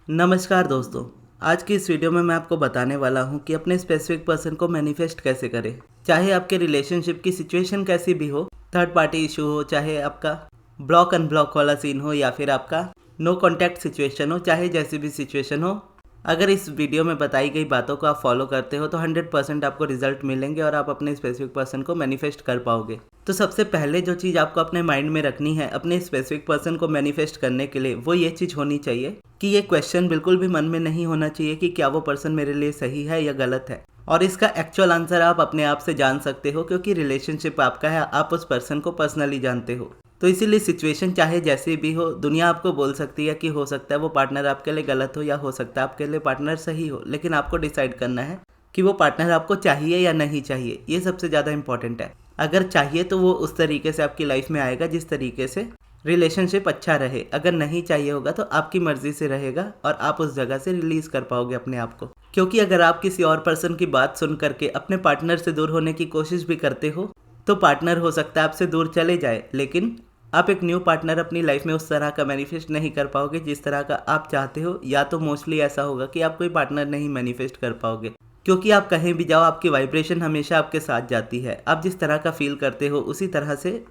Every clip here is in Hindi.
नमस्कार दोस्तों। आज की इस वीडियो में मैं आपको बताने वाला हूं कि अपने स्पेसिफिक पर्सन को मैनिफेस्ट कैसे करें। चाहे आपके रिलेशनशिप की सिचुएशन कैसी भी हो, थर्ड पार्टी इशू हो, चाहे आपका ब्लॉक अनब्लॉक वाला सीन हो या फिर आपका नो कॉन्टैक्ट सिचुएशन हो, चाहे जैसी भी सिचुएशन हो, अगर इस वीडियो में बताई गई बातों को आप फॉलो करते हो तो 100% आपको रिजल्ट मिलेंगे और आप अपने स्पेसिफिक पर्सन को मैनिफेस्ट कर पाओगे। तो सबसे पहले जो चीज़ आपको अपने माइंड में रखनी है अपने स्पेसिफिक पर्सन को मैनिफेस्ट करने के लिए, वो ये चीज़ होनी चाहिए कि ये क्वेश्चन बिल्कुल भी मन में नहीं होना चाहिए कि क्या वो पर्सन मेरे लिए सही है या गलत है। और इसका एक्चुअल आंसर आप अपने आप से जान सकते हो, क्योंकि रिलेशनशिप आपका है, आप उस पर्सन को पर्सनली जानते हो। तो इसीलिए सिचुएशन चाहे जैसी भी हो, दुनिया आपको बोल सकती है कि हो सकता है वो पार्टनर आपके लिए गलत हो या हो सकता है आपके लिए पार्टनर सही हो, लेकिन आपको डिसाइड करना है कि वो पार्टनर आपको चाहिए या नहीं चाहिए। ये सबसे ज़्यादा इंपॉर्टेंट है। अगर चाहिए तो वो उस तरीके से आपकी लाइफ में आएगा जिस तरीके से रिलेशनशिप अच्छा रहे। अगर नहीं चाहिए होगा तो आपकी मर्जी से रहेगा और आप उस जगह से रिलीज कर पाओगे अपने आप को। क्योंकि अगर आप किसी और पर्सन की बात सुन करके अपने पार्टनर से दूर होने की कोशिश भी करते हो तो पार्टनर हो सकता है आपसे दूर चले जाए, लेकिन आप एक न्यू पार्टनर अपनी लाइफ में उस तरह का मैनिफेस्ट नहीं कर पाओगे जिस तरह का आप चाहते हो। या तो मोस्टली ऐसा होगा कि आप कोई पार्टनर नहीं मैनिफेस्ट कर पाओगे, क्योंकि आप कहीं भी जाओ आपकी वाइब्रेशन हमेशा आपके साथ जाती है। आप जिस तरह का फील करते हो उसी तरह से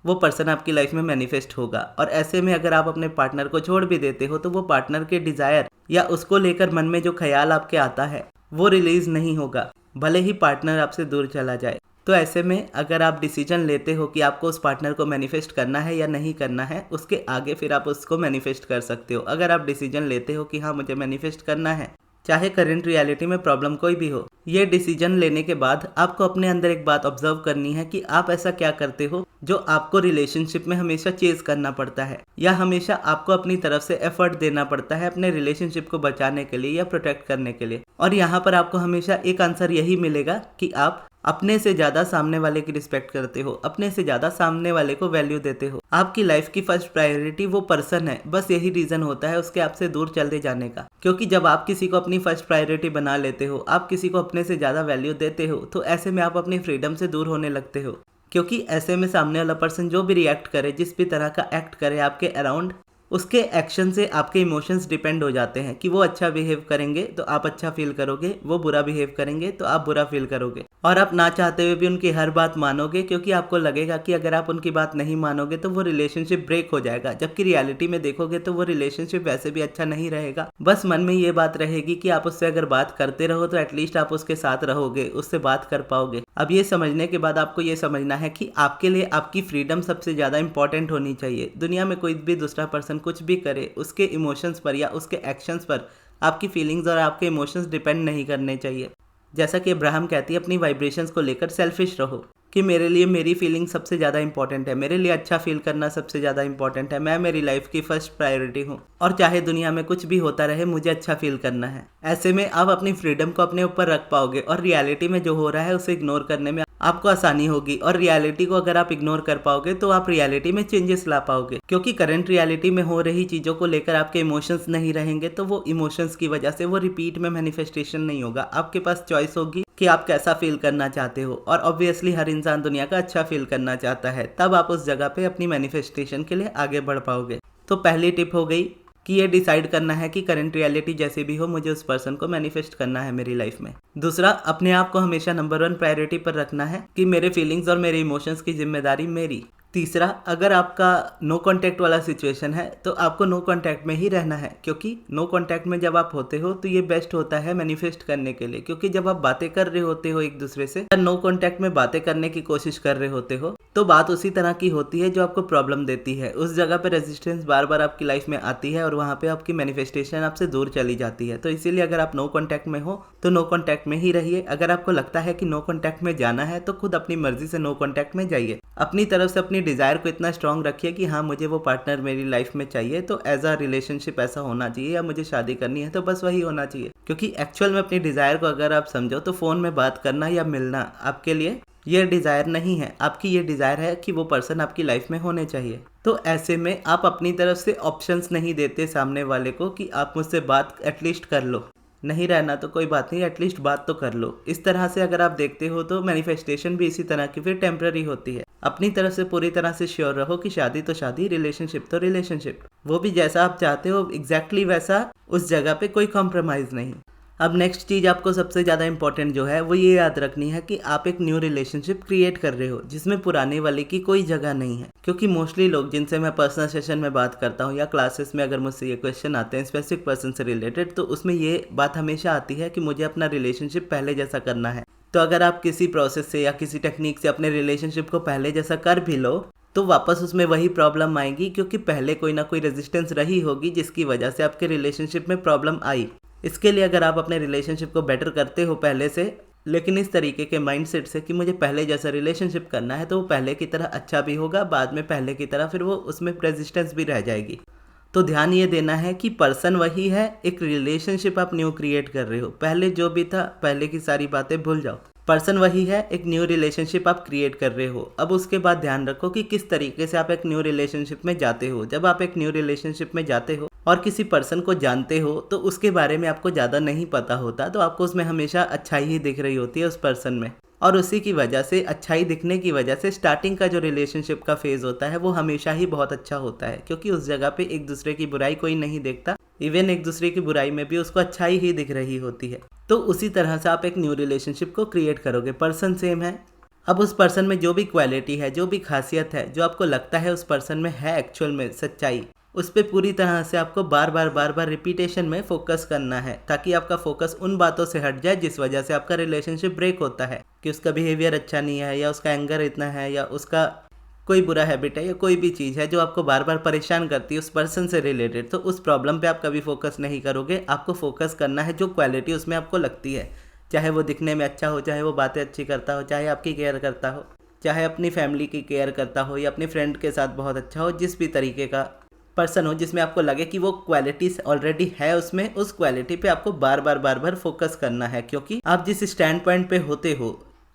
वो पर्सन आपकी लाइफ में मैनिफेस्ट होगा। और ऐसे में अगर आप अपने पार्टनर को छोड़ भी देते हो तो वो पार्टनर के डिज़ायर या उसको लेकर मन में जो ख्याल आपके आता है वो रिलीज नहीं होगा, भले ही पार्टनर आपसे दूर चला जाए। तो ऐसे में अगर आप डिसीजन लेते हो कि आपको उस पार्टनर को मैनिफेस्ट करना है या नहीं करना है, उसके आगे फिर आप उसको मैनिफेस्ट कर सकते हो। अगर आप डिसीजन लेते हो कि हाँ मुझे मैनिफेस्ट करना है, चाहे करंट रियलिटी में प्रॉब्लम कोई भी हो, ये डिसीजन लेने के बाद आपको अपने अंदर एक बात ऑब्जर्व करनी है कि आप ऐसा क्या करते हो जो आपको रिलेशनशिप में हमेशा चेज करना पड़ता है या हमेशा आपको अपनी तरफ से एफर्ट देना पड़ता है अपने रिलेशनशिप को बचाने के लिए या प्रोटेक्ट करने के लिए। और यहाँ पर आपको हमेशा एक आंसर यही मिलेगा कि आप अपने से ज़्यादा सामने वाले की रिस्पेक्ट करते हो, अपने से ज़्यादा सामने वाले को वैल्यू देते हो। आपकी लाइफ की फर्स्ट प्रायोरिटी वो पर्सन है, बस यही रीज़न होता है उसके आपसे दूर चले जाने का। क्योंकि जब आप किसी को अपनी फर्स्ट प्रायोरिटी बना लेते हो, आप किसी को अपने से ज़्यादा वैल्यू देते हो, तो ऐसे में आप अपनी फ्रीडम से दूर होने लगते हो। क्योंकि ऐसे में सामने वाला पर्सन जो भी रिएक्ट करे, जिस भी तरह का एक्ट करे आपके अराउंड, उसके एक्शन से आपके इमोशंस डिपेंड हो जाते हैं कि वो अच्छा बिहेव करेंगे तो आप अच्छा फील करोगे, वो बुरा बिहेव करेंगे तो आप बुरा फील करोगे। और आप ना चाहते हुए भी उनकी हर बात मानोगे, क्योंकि आपको लगेगा कि अगर आप उनकी बात नहीं मानोगे तो वो रिलेशनशिप ब्रेक हो जाएगा। जबकि रियलिटी में देखोगे तो वो रिलेशनशिप वैसे भी अच्छा नहीं रहेगा। बस मन में ये बात रहेगी कि आप उससे अगर बात करते रहो तो एटलीस्ट आप उसके साथ रहोगे, उससे बात कर पाओगे। अब ये समझने के बाद आपको ये समझना है कि आपके लिए आपकी फ्रीडम सबसे ज़्यादा इंपॉर्टेंट होनी चाहिए। दुनिया में कोई भी दूसरा पर्सन कुछ भी करे, उसके इमोशंस पर या उसके एक्शंस पर आपकी फीलिंग्स और आपके इमोशंस डिपेंड नहीं करने चाहिए। जैसा कि अब्राहम कहती है, अपनी वाइब्रेशंस को लेकर सेल्फिश रहो कि मेरे लिए मेरी फीलिंग सबसे ज़्यादा इंपॉर्टेंट है, मेरे लिए अच्छा फील करना सबसे ज़्यादा इंपॉर्टेंट है, मैं मेरी लाइफ की फर्स्ट प्रायोरिटी हूँ और चाहे दुनिया में कुछ भी होता रहे मुझे अच्छा फील करना है। ऐसे में आप अपनी फ्रीडम को अपने ऊपर रख पाओगे और रियलिटी में जो हो रहा है उसे इग्नोर करने में आपको आसानी होगी। और रियलिटी को अगर आप इग्नोर कर पाओगे तो आप रियलिटी में चेंजेस ला पाओगे, क्योंकि करंट रियलिटी में हो रही चीज़ों को लेकर आपके इमोशंस नहीं रहेंगे तो वो इमोशंस की वजह से वो रिपीट में मैनिफेस्टेशन नहीं होगा। आपके पास चॉइस होगी कि आप कैसा फील करना चाहते हो, और ऑब्वियसली हर इंसान दुनिया का अच्छा फील करना चाहता है। तब आप उस जगह पे अपनी मैनिफेस्टेशन के लिए आगे बढ़ पाओगे। तो पहली टिप हो गई कि ये डिसाइड करना है कि करंट रियलिटी जैसे भी हो मुझे उस पर्सन को मैनिफेस्ट करना है मेरी लाइफ में। दूसरा, अपने आप को हमेशा नंबर 1 प्रायोरिटी पर रखना है कि मेरे फीलिंग्स और मेरे इमोशंस की जिम्मेदारी मेरी। तीसरा, अगर आपका नो कांटेक्ट वाला सिचुएशन है तो आपको नो कांटेक्ट में ही रहना है, क्योंकि नो कांटेक्ट में जब आप होते हो तो ये बेस्ट होता है मैनिफेस्ट करने के लिए। क्योंकि जब आप बातें कर रहे होते हो एक दूसरे से, नो कांटेक्ट में बातें करने की कोशिश कर रहे होते हो, तो बात उसी तरह की होती है जो आपको प्रॉब्लम देती है। उस जगह पे रेजिस्टेंस बार बार आपकी लाइफ में आती है और वहाँ पे आपकी मैनिफेस्टेशन आपसे दूर चली जाती है। तो इसीलिए अगर आप नो कांटेक्ट में हो तो नो कांटेक्ट में ही रहिए। अगर आपको लगता है कि नो कांटेक्ट में जाना है तो खुद अपनी मर्जी से नो कांटेक्ट में जाइए। अपनी तरफ से अपनी डिज़ायर को इतना स्ट्रांग रखिए कि हाँ मुझे वो पार्टनर मेरी लाइफ में चाहिए, तो एज अ रिलेशनशिप ऐसा होना चाहिए, या मुझे शादी करनी है तो बस वही होना चाहिए। क्योंकि एक्चुअल में अपनी डिज़ायर को अगर आप समझो तो फ़ोन में बात करना या मिलना आपके लिए ये डिज़ायर नहीं है। आपकी ये डिज़ायर है कि वो पर्सन आपकी लाइफ में होने चाहिए। तो ऐसे में आप अपनी तरफ से ऑप्शंस नहीं देते सामने वाले को कि आप मुझसे बात एटलीस्ट कर लो, नहीं रहना तो कोई बात नहीं, एटलीस्ट बात तो कर लो। इस तरह से अगर आप देखते हो तो मैनिफेस्टेशन भी इसी तरह की फिर टेम्पररी होती है। अपनी तरफ से पूरी तरह से श्योर रहो कि शादी तो शादी, रिलेशनशिप तो रिलेशनशिप, वो भी जैसा आप चाहते हो एग्जैक्टली वैसा, उस जगह पे कोई कॉम्प्रोमाइज़ नहीं। अब नेक्स्ट चीज़ आपको सबसे ज़्यादा इंपॉर्टेंट जो है वो ये याद रखनी है कि आप एक न्यू रिलेशनशिप क्रिएट कर रहे हो जिसमें पुराने वाले की कोई जगह नहीं है। क्योंकि मोस्टली लोग जिनसे मैं पर्सनल सेशन में बात करता हूँ या क्लासेस में अगर मुझसे ये क्वेश्चन आते हैं स्पेसिफिक पर्सन से रिलेटेड, तो उसमें ये बात हमेशा आती है कि मुझे अपना रिलेशनशिप पहले जैसा करना है। तो अगर आप किसी प्रोसेस से या किसी टेक्निक से अपने रिलेशनशिप को पहले जैसा कर भी लो तो वापस उसमें वही प्रॉब्लम आएगी, क्योंकि पहले कोई ना कोई रेजिस्टेंस रही होगी जिसकी वजह से आपके रिलेशनशिप में प्रॉब्लम आई। इसके लिए अगर आप अपने रिलेशनशिप को बेटर करते हो पहले से, लेकिन इस तरीके के माइंडसेट से कि मुझे पहले जैसा रिलेशनशिप करना है, तो वो पहले की तरह अच्छा भी होगा, बाद में पहले की तरह फिर वो उसमें रेजिस्टेंस भी रह जाएगी। तो ध्यान ये देना है कि पर्सन वही है, एक रिलेशनशिप आप न्यू क्रिएट कर रहे हो। पहले जो भी था पहले की सारी बातें भूल जाओ, पर्सन वही है, एक न्यू रिलेशनशिप आप क्रिएट कर रहे हो। अब उसके बाद ध्यान रखो कि किस तरीके से आप एक न्यू रिलेशनशिप में जाते हो। जब आप एक न्यू रिलेशनशिप में जाते हो और किसी पर्सन को जानते हो तो उसके बारे में आपको ज़्यादा नहीं पता होता, तो आपको उसमें हमेशा अच्छाई ही दिख रही होती है उस पर्सन में, और उसी की वजह से, अच्छाई दिखने की वजह से स्टार्टिंग का जो रिलेशनशिप का फेज़ होता है वो हमेशा ही बहुत अच्छा होता है, क्योंकि उस जगह पे एक दूसरे की बुराई कोई नहीं देखता, इवन एक दूसरे की बुराई में भी उसको अच्छाई ही दिख रही होती है। तो उसी तरह से आप एक न्यू रिलेशनशिप को क्रिएट करोगे। पर्सन सेम है, अब उस पर्सन में जो भी क्वालिटी है, जो भी खासियत है, जो आपको लगता है उस पर्सन में है एक्चुअल में सच्चाई, उस पर पूरी तरह से आपको बार बार रिपीटेशन में फोकस करना है, ताकि आपका फोकस उन बातों से हट जाए जिस वजह से आपका रिलेशनशिप ब्रेक होता है, कि उसका बिहेवियर अच्छा नहीं है, या उसका एंगर इतना है, या उसका कोई बुरा हैबिट है, या कोई भी चीज़ है जो आपको बार बार परेशान करती है उस पर्सन से रिलेटेड। तो उस प्रॉब्लम पे आप कभी फोकस नहीं करोगे, आपको फोकस करना है जो क्वालिटी उसमें आपको लगती है, चाहे वो दिखने में अच्छा हो, चाहे वो बातें अच्छी करता हो, चाहे आपकी केयर करता हो, चाहे अपनी फैमिली की केयर करता हो, या अपने फ्रेंड के साथ बहुत अच्छा हो, जिस भी तरीके का पर्सन हो जिसमें आपको लगे कि वो क्वालिटीज ऑलरेडी है उसमें, उस क्वालिटी पे आपको बार बार फोकस करना है। क्योंकि आप जिस स्टैंड पॉइंट पे होते हो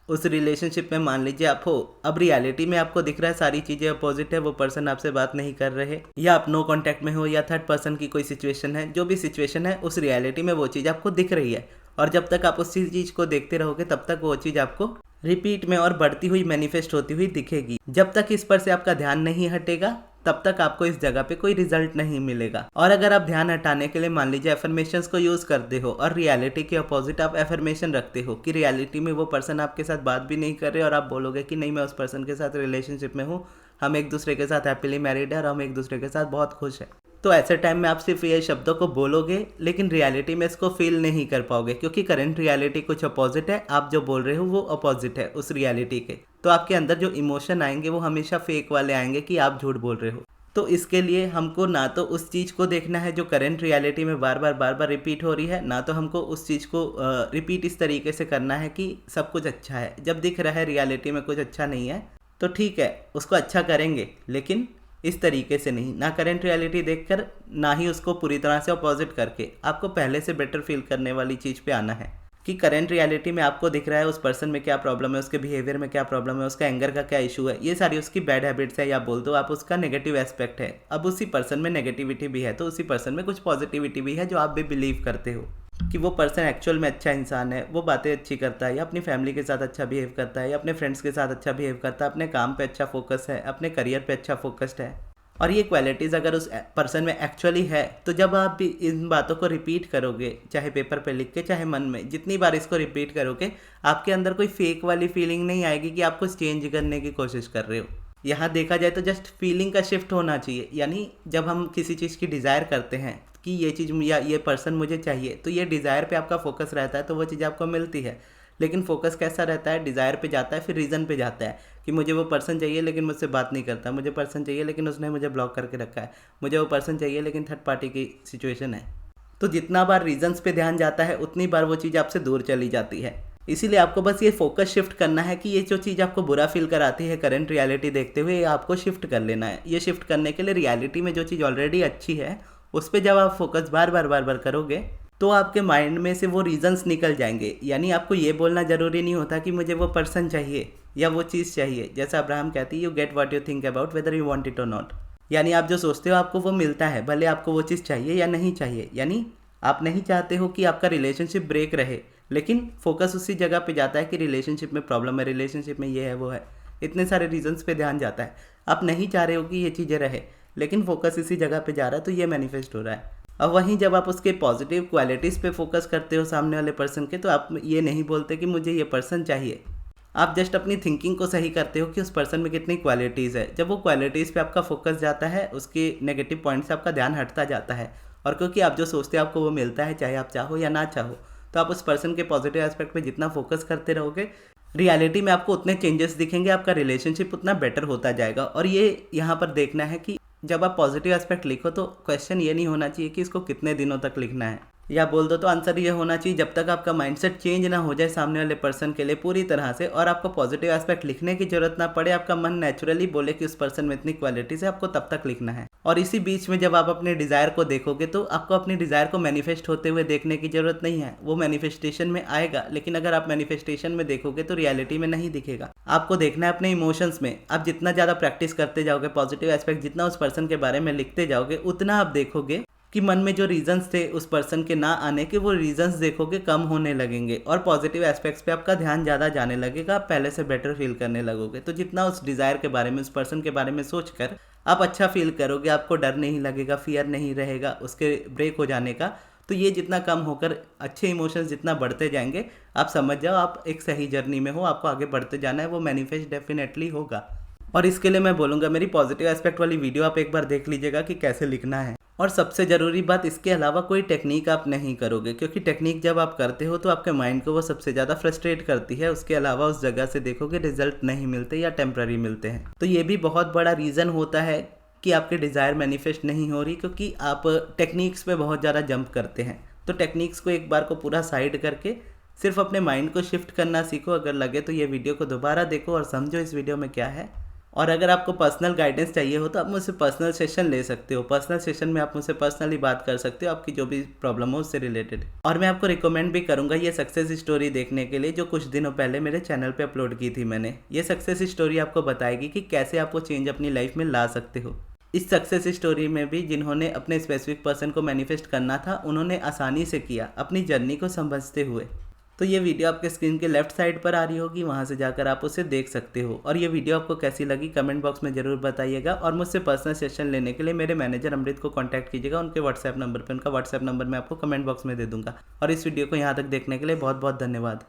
उस रिलेशनशिप में, मान लीजिए आप हो, अब रियलिटी में आपको दिख रहा है सारी चीज़ें अपोजिट है, वो पर्सन आपसे बात नहीं कर रहे, या आप नो कांटेक्ट में हो, या थर्ड पर्सन की कोई सिचुएशन है, जो भी सिचुएशन है उस रियलिटी में वो चीज़ आपको दिख रही है, और जब तक आप उसी चीज़ को देखते रहोगे तब तक वो चीज़ आपको रिपीट में और बढ़ती हुई मैनिफेस्ट होती हुई दिखेगी। जब तक इस पर से आपका ध्यान नहीं हटेगा तब तक आपको इस जगह पे कोई रिजल्ट नहीं मिलेगा। और अगर आप ध्यान हटाने के लिए मान लीजिए एफर्मेशंस को यूज़ करते हो और रियलिटी के अपोजिट आप एफर्मेशन रखते हो कि रियलिटी में वो पर्सन आपके साथ बात भी नहीं कर रहे, और आप बोलोगे कि नहीं मैं उस पर्सन के साथ रिलेशनशिप में हूँ, हम एक दूसरे के साथ हैप्पीली मैरिड है और हम एक दूसरे के साथ बहुत खुश हैं, तो ऐसे टाइम में आप सिर्फ ये शब्दों को बोलोगे लेकिन रियलिटी में इसको फील नहीं कर पाओगे, क्योंकि करंट रियलिटी कुछ अपोजिट है, आप जो बोल रहे हो वो अपोजिट है उस रियलिटी के। तो आपके अंदर जो इमोशन आएंगे वो हमेशा फेक वाले आएंगे कि आप झूठ बोल रहे हो। तो इसके लिए हमको ना तो उस चीज़ को देखना है जो करंट रियलिटी में बार बार रिपीट हो रही है, ना तो हमको उस चीज़ को रिपीट इस तरीके से करना है कि सब कुछ अच्छा है। जब दिख रहा है रियलिटी में कुछ अच्छा नहीं है तो ठीक है, उसको अच्छा करेंगे, लेकिन इस तरीके से नहीं, ना करंट रियलिटी देखकर, ना ही उसको पूरी तरह से अपोजिट करके। आपको पहले से बेटर फील करने वाली चीज़ पे आना है कि करंट रियलिटी में आपको दिख रहा है उस पर्सन में क्या प्रॉब्लम है, उसके बिहेवियर में क्या प्रॉब्लम है, उसका एंगर का क्या इशू है, ये सारी उसकी बैड हैबिट्स है, या बोल दो आप उसका नेगेटिव एस्पेक्ट है। अब उसी पर्सन में नेगेटिविटी भी है तो उसी पर्सन में कुछ पॉजिटिविटी भी है जो आप भी बिलीव करते हो कि वो पर्सन एक्चुअल में अच्छा इंसान है, वो बातें अच्छी करता है, या अपनी फैमिली के साथ अच्छा बिहेव करता है, या अपने फ्रेंड्स के साथ अच्छा बिहेव करता है, अपने काम पे अच्छा फोकस है, अपने करियर पे अच्छा फोकस्ड है। और ये क्वालिटीज़ अगर उस पर्सन में एक्चुअली है तो जब आप भी इन बातों को रिपीट करोगे, चाहे पेपर पे लिख के चाहे मन में, जितनी बार इसको रिपीट करोगे आपके अंदर कोई फेक वाली फीलिंग नहीं आएगी कि आप कुछ चेंज करने की कोशिश कर रहे हो। यहाँ देखा जाए तो जस्ट फीलिंग का शिफ्ट होना चाहिए। यानी जब हम किसी चीज़ की डिज़ायर करते हैं कि ये चीज़ या ये पर्सन मुझे चाहिए, तो ये डिज़ायर पे आपका फोकस रहता है तो वो चीज़ आपको मिलती है। लेकिन फोकस कैसा रहता है, डिज़ायर पे जाता है, फिर रीज़न पे जाता है कि मुझे वो पर्सन चाहिए लेकिन मुझसे बात नहीं करता, मुझे पर्सन चाहिए लेकिन उसने मुझे ब्लॉक करके रखा है, मुझे वो पर्सन चाहिए लेकिन थर्ड पार्टी की सिचुएशन है। तो जितना बार रीजंस पे ध्यान जाता है उतनी बार वो चीज़ आपसे दूर चली जाती है। इसीलिए आपको बस ये फोकस शिफ्ट करना है कि ये जो चीज़ आपको बुरा फील कराती है करंट रियलिटी देखते हुए, ये आपको शिफ्ट कर लेना है। ये शिफ्ट करने के लिए रियलिटी में जो चीज़ ऑलरेडी अच्छी है उस पर जब आप फोकस बार बार करोगे तो आपके माइंड में से वो रीजंस निकल जाएंगे। यानी आपको ये बोलना ज़रूरी नहीं होता कि मुझे वो पर्सन चाहिए या वो चीज़ चाहिए। जैसा अब्राहम कहती है, you get what you think about whether you want it और नॉट। यानी आप जो सोचते हो आपको वो मिलता है, भले आपको वो चीज़ चाहिए या नहीं चाहिए। यानी आप नहीं चाहते हो कि आपका रिलेशनशिप ब्रेक रहे, लेकिन फोकस उसी जगह पे जाता है कि रिलेशनशिप में प्रॉब्लम है, रिलेशनशिप में ये है वो है। इतने सारे रीजंस पे ध्यान जाता है। आप नहीं चाह रहे हो कि ये चीज़ें रहे, लेकिन फोकस इसी जगह पे जा रहा है, तो ये मैनिफेस्ट हो रहा है। अब वहीं जब आप उसके पॉजिटिव क्वालिटीज़ पे फोकस करते हो सामने वाले पर्सन के, तो आप ये नहीं बोलते कि मुझे ये पर्सन चाहिए। आप जस्ट अपनी थिंकिंग को सही करते हो कि उस पर्सन में कितनी क्वालिटीज़ है। जब वो क्वालिटीज़ पे आपका फोकस जाता है, उसके नेगेटिव पॉइंट से आपका ध्यान हटता जाता है, और क्योंकि आप जो सोचते हो आपको वो मिलता है, चाहे आप चाहो या ना चाहो, तो आप उस पर्सन के पॉजिटिव एस्पेक्ट पे जितना फोकस करते रहोगे, रियलिटी में आपको उतने चेंजेस दिखेंगे, आपका रिलेशनशिप उतना बेटर होता जाएगा। और ये यहाँ पर देखना है कि जब आप पॉजिटिव एस्पेक्ट लिखो तो क्वेश्चन ये नहीं होना चाहिए कि इसको कितने दिनों तक लिखना है, या बोल दो तो आंसर ये होना चाहिए जब तक आपका माइंडसेट चेंज ना हो जाए सामने वाले पर्सन के लिए पूरी तरह से, और आपको पॉजिटिव एस्पेक्ट लिखने की जरूरत ना पड़े, आपका मन नेचुरली बोले कि उस पर्सन में इतनी क्वालिटीज़ है, आपको तब तक लिखना है। और इसी बीच में जब आप अपने डिज़ायर को देखोगे तो आपको अपनी डिज़ायर को मैनिफेस्ट होते हुए देखने की जरूरत नहीं है, वो मैनिफेस्टेशन में आएगा। लेकिन अगर आप मैनिफेस्टेशन में देखोगे तो रियलिटी में नहीं दिखेगा। आपको देखना है अपने इमोशंस में। आप जितना ज़्यादा प्रैक्टिस करते जाओगे पॉजिटिव एस्पेक्ट, जितना उस पर्सन के बारे में लिखते जाओगे, उतना आप देखोगे कि मन में जो रीजंस थे उस पर्सन के ना आने के, वो रीजंस देखोगे कम होने लगेंगे, और पॉजिटिव एस्पेक्ट्स पे आपका ध्यान ज़्यादा जाने लगेगा। आप पहले से बेटर फील करने लगोगे। तो जितना उस डिज़ायर के बारे में, उस पर्सन के बारे में सोचकर आप अच्छा फील करोगे, आपको डर नहीं लगेगा, फियर नहीं रहेगा उसके ब्रेक हो जाने का। तो ये जितना कम होकर अच्छे इमोशंस जितना बढ़ते जाएंगे, आप समझ जाओ आप एक सही जर्नी में हो, आपको आगे बढ़ते जाना है, वो मैनिफेस्ट डेफिनेटली होगा। और इसके लिए मैं बोलूँगा मेरी पॉजिटिव एस्पेक्ट वाली वीडियो आप एक बार देख लीजिएगा कि कैसे लिखना है। और सबसे ज़रूरी बात, इसके अलावा कोई टेक्निक आप नहीं करोगे, क्योंकि टेक्निक जब आप करते हो तो आपके माइंड को वो सबसे ज़्यादा फ्रस्ट्रेट करती है। उसके अलावा उस जगह से देखोगे रिजल्ट नहीं मिलते या टेम्प्ररी मिलते हैं। तो ये भी बहुत बड़ा रीज़न होता है कि आपकी डिज़ायर मैनिफेस्ट नहीं हो रही, क्योंकि आप टेक्निक्स पे बहुत ज़्यादा जंप करते हैं। तो टेक्निक्स को एक बार को पूरा साइड करके सिर्फ अपने माइंड को शिफ्ट करना सीखो। अगर लगे तो ये वीडियो को दोबारा देखो और समझो इस वीडियो में क्या है। और अगर आपको पर्सनल गाइडेंस चाहिए हो तो आप मुझसे पर्सनल सेशन ले सकते हो। पर्सनल सेशन में आप मुझसे पर्सनली बात कर सकते हो, आपकी जो भी प्रॉब्लम हो उससे रिलेटेड। और मैं आपको रिकमेंड भी करूंगा ये सक्सेस स्टोरी देखने के लिए, जो कुछ दिनों पहले मेरे चैनल पे अपलोड की थी मैंने। ये सक्सेस स्टोरी आपको बताएगी कि कैसे आप वो चेंज अपनी लाइफ में ला सकते हो। इस सक्सेस स्टोरी में भी जिन्होंने अपने स्पेसिफिक पर्सन को मैनिफेस्ट करना था, उन्होंने आसानी से किया अपनी जर्नी को समझते हुए। तो ये वीडियो आपके स्क्रीन के लेफ्ट साइड पर आ रही होगी, वहाँ से जाकर आप उसे देख सकते हो। और ये वीडियो आपको कैसी लगी कमेंट बॉक्स में ज़रूर बताइएगा। और मुझसे पर्सनल सेशन लेने के लिए मेरे मैनेजर अमृत को कांटेक्ट कीजिएगा, उनके व्हाट्सएप नंबर पर। उनका व्हाट्सएप नंबर मैं आपको कमेंट बॉक्स में दे दूँगा। और इस वीडियो को यहाँ तक देखने के लिए बहुत बहुत धन्यवाद।